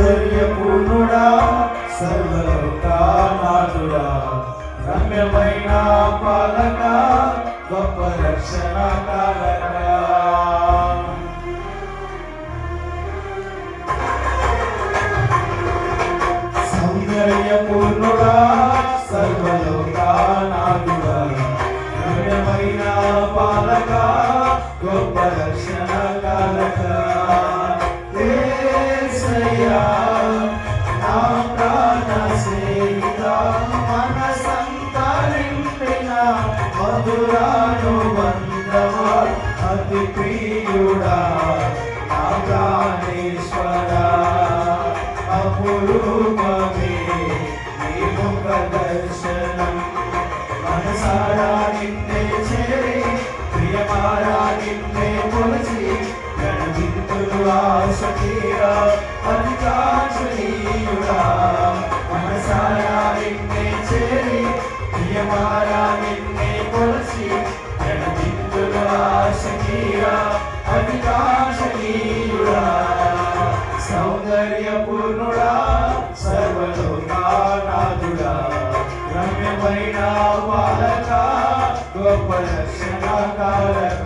సౌందర్యపూర్ణుడా సర్వలోకానాథుడా రమ్యమైన పాలక గొప్ప రక్షణ కారక సౌందర్యపూర్ణుడా సర్వలోకానాథుడా రమ్యమైన పాలక గొప్ప రక్షణ కారక యేసయ్యా నా ప్రాణ స్నేహిత మనసంతరింపిన మధురానుబంధమా అతి ప్రియుడా నా ప్రాణేశ్వరా అపురూపమే నీ ముఖ దర్శనం మనసారా నిన్నే చేరి ప్రియమారా నిన్నే కొలిచి గణవింతులు ఆశకీరా అధికాశనీయుడా మనసారా నిన్నే చేరి ప్రియమారా నిన్నే కొలిచి గణవింతులు ఆశకీరా అధికాశనీయుడా సౌందర్యపూర్ణుడా సర్వలోకానాథుడా రమ్యమైన పాలక గొప్ప రక్షణ కారక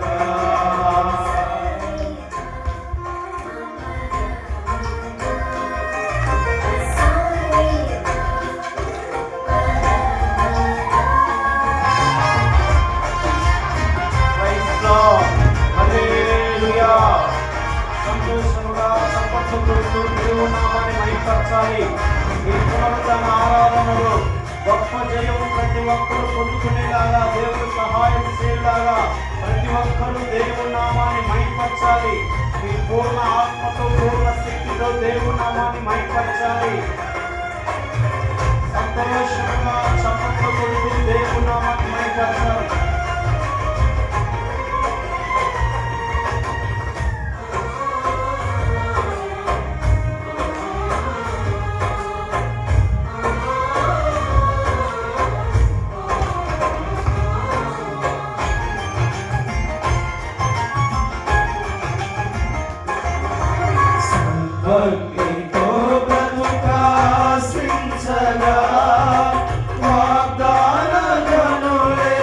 సంతోషముగా సంపత్తులతో దేవుని నామాన్ని మహిమపరచాలి. ఈ పునరుద్ధరణ ఆరాధనలో గొప్ప జయము ప్రతి ఒక్కరూ పొందుకునేలాగా దేవుడు సహాయం చేయలాగా ప్రతి ఒక్కరూ దేవుని నామాన్ని మహిమపరచాలి. మీ పూర్ణ ఆత్మతో పూర్ణ శక్తితో దేవుని నామాన్ని మహిమపరచాలి. సంతోషముగా సంపత్తులతో దేవుని నామాన్ని మహిమపరచాలి. భక్తితో బ్రతుకాశించగా వాగ్దాన గనులే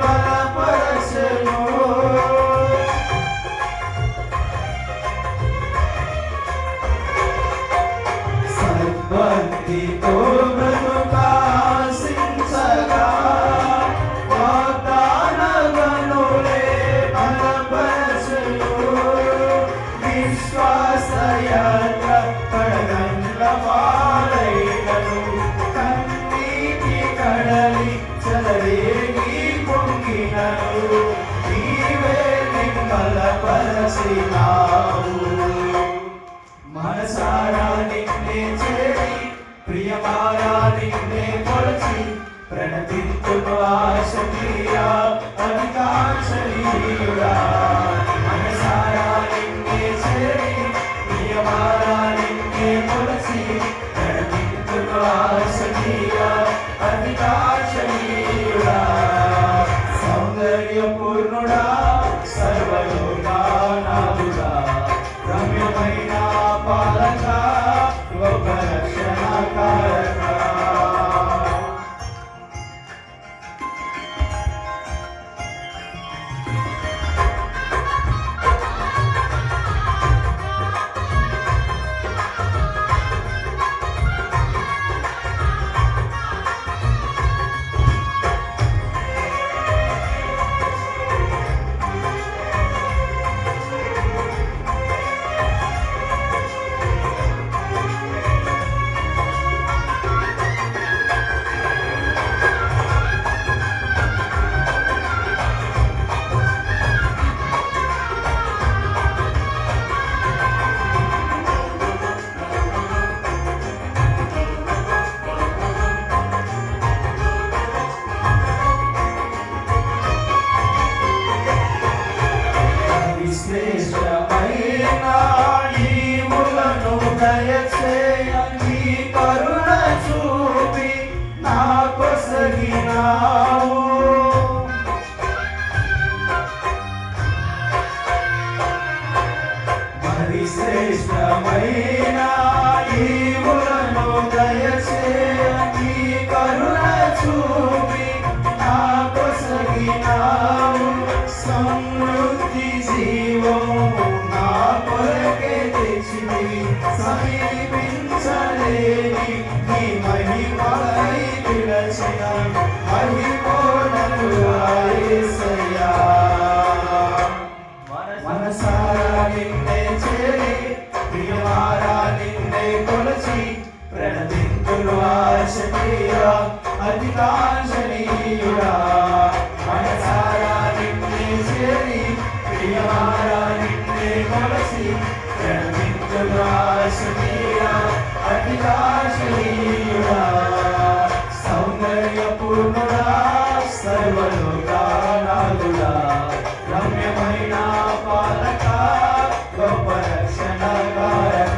బలపరచెను. సద్భక్తితో బ్రతుకాశించగా వాగ్దాన గనులే బలపరచెను. విశ్వాసయ కడగండ్లవారైనను కన్నీటి కడలి చెలరేగి పొంగినను నీవే నిమ్మలపరచినావు. మనసారా నిన్నే చేరి ప్రియమారా నిన్నే కొలిచి ప్రణతింతును ఆశకీరా అధికాశనీయుడా మనసారా నిన్నే చేరి ప్రియమారా నిన్నే కొలిచి ప్రణతింతును ఆశకీరా అధికాశనీయుడా సౌందర్యపూర్ణుడా సర్వలోకానాథుడా రమ్యమైన పాలక గొప్ప రక్షణ కారక శ్రేష్టమైన సమీపించలేని నీ మహిమలై విలసిన మహిమోన్నతుడా యేసయ్యా. మనసారా నిన్నే చేరి ప్రియమారా నిన్నే కొలచి ప్రణతింతులు ఆశ తీరా అధికాంక్షణీయుడా. మనసారా నిన్నే చేరి ప్రియమారా నిన్నే కొలచి ప్రణతింతులు ఆశ తీరా అధికాంక్షణీయుడా. సౌందర్యపూర్ణుడా సర్వలోకానాథుడా రమ్యమైన పాలక గొప్ప రక్షణకారక.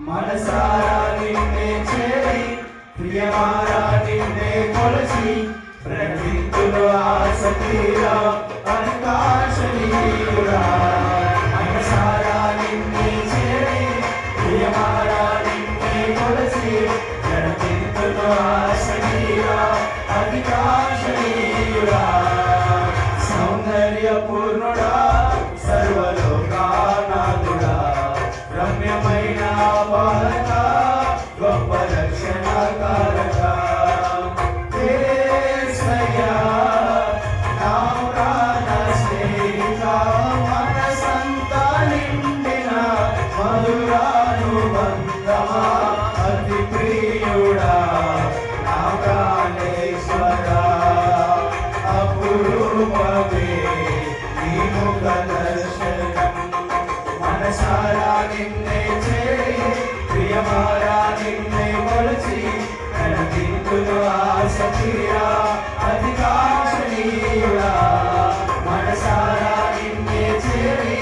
మనసారా నిన్నే చేరి ప్రియమారా నిన్నే కొలచి ప్రణతింతులు ఆశ తీరా అధికాంక్షణీయుడా. మనసారా నిన్నే చేరి ప్రియమారా నిన్నే కొలచి ప్రణతింతులు ఆశ తీరా అధికాంక్షణీయుడా. సౌందర్యపూర్ణుడా సర్వలోకానాథుడా రమ్యమైన పాలక గొప్ప రక్షణకారక. యేసయ్యా నా ప్రాణ స్నేహిత మనసంతా నిండిన మధురానుబంధమా అతి ప్రియుడా నా ప్రాణేశ్వరా. అపురూపమే నీ ముఖ దర్శనం. మనసారా నిన్నే చేరి ప్రియమారా నిన్నే కొలచి ప్రణతింతులు ఆశ తీరా అధికాంక్షణీయుడా. మనసారా నిన్నే చేరి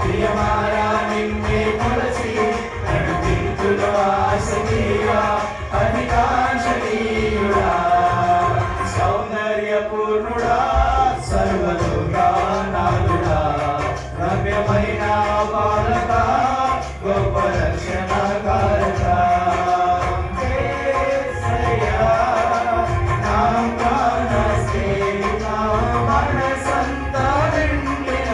ప్రియమారా నిన్నే కొలచి ప్రణతింతులు ఆశ తీరా అధికాంక్షణీయుడా. సౌందర్యపూర్ణుడా సర్వలోకానాథుడా రమ్యమైన పాలక గొప్ప రక్షణకారక. యేసయ్యా నా ప్రాణ స్నేహిత మనసంతా నిండిన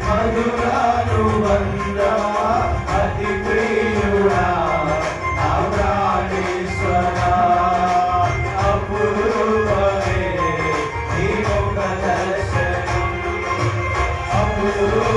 మధురానుబంధమా అతి ప్రియుడా నా ప్రాణేశ్వరా. అపురూపమే నీ ముఖ దర్శనం. అపురూపమే